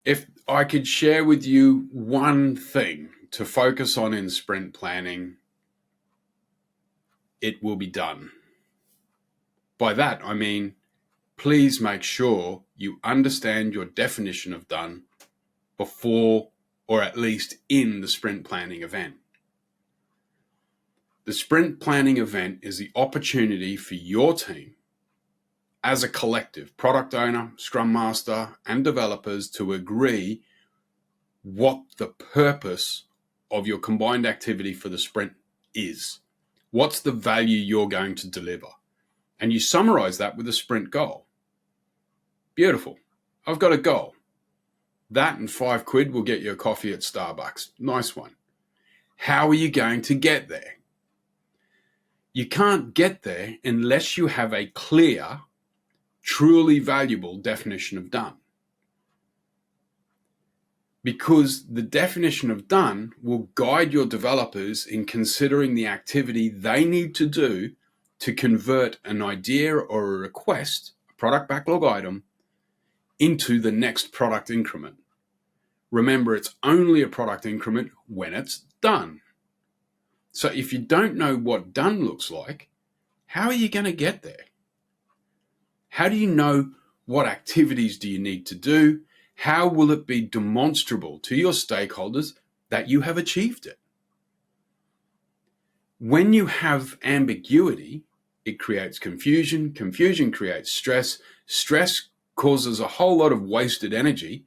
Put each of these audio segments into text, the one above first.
If I could share with you one thing to focus on in sprint planning, it will be done. By that, I mean, please make sure you understand your definition of done before or at least in the sprint planning event. The sprint planning event is the opportunity for your team as a collective, product owner, scrum master, and developers, to agree what the purpose of your combined activity for the sprint is. What's the value you're going to deliver? And you summarize that with a sprint goal. Beautiful. I've got a goal. That and £5 will get you a coffee at Starbucks. Nice one. How are you going to get there? You can't get there unless you have a clear, truly valuable definition of done. Because the definition of done will guide your developers in considering the activity they need to do to convert an idea or a request, a product backlog item, into the next product increment. Remember, it's only a product increment when it's done. So if you don't know what done looks like, how are you going to get there? How do you know what activities do you need to do? How will it be demonstrable to your stakeholders that you have achieved it? When you have ambiguity, it creates confusion. Confusion creates stress. Stress causes a whole lot of wasted energy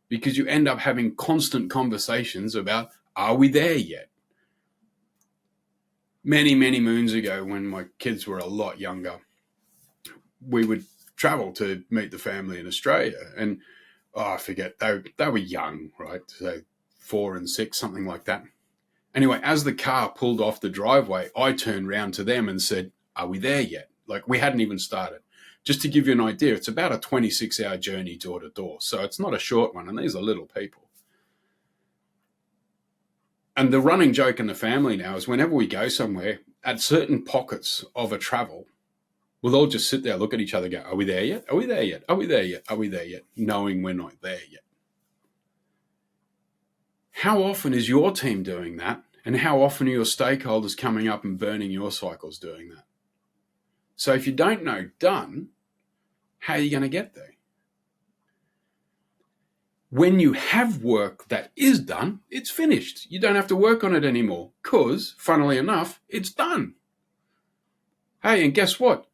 because you end up having constant conversations about, are we there yet? Many, many moons ago, when my kids were a lot younger, we would travel to meet the family in Australia. And I forget, they were young, right? So 4 and 6, something like that. Anyway, as the car pulled off the driveway, I turned round to them and said, are we there yet? Like, we hadn't even started. Just to give you an idea, it's about a 26-hour journey door to door. So it's not a short one, and these are little people. And the running joke in the family now is whenever we go somewhere, at certain pockets of a travel, we'll all just sit there, look at each other, go, are we there yet? Are we there yet? Are we there yet? Are we there yet? Knowing we're not there yet. How often is your team doing that? And how often are your stakeholders coming up and burning your cycles doing that? So if you don't know done, how are you going to get there? When you have work that is done, it's finished. You don't have to work on it anymore because, funnily enough, it's done. Hey, and guess what?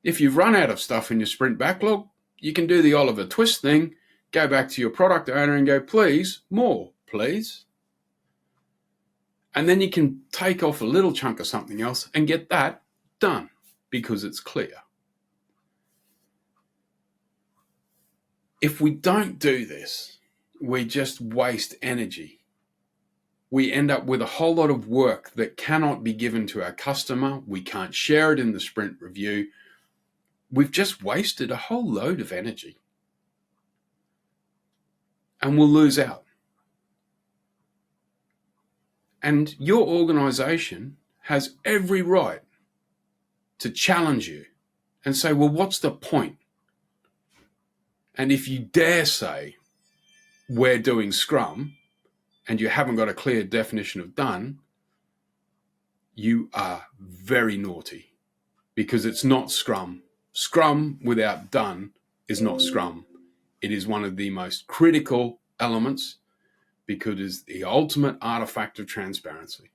If you've run out of stuff in your sprint backlog, you can do the Oliver Twist thing, go back to your product owner and go, please, more, please. And then you can take off a little chunk of something else and get that done because it's clear. If we don't do this, we just waste energy. We end up with a whole lot of work that cannot be given to our customer. We can't share it in the sprint review. We've just wasted a whole load of energy. And we'll lose out. And your organization has every right to challenge you and say, well, what's the point? And if you dare say we're doing Scrum and you haven't got a clear definition of done, you are very naughty because it's not Scrum. Scrum without done is not Scrum. It is one of the most critical elements because it is the ultimate artifact of transparency.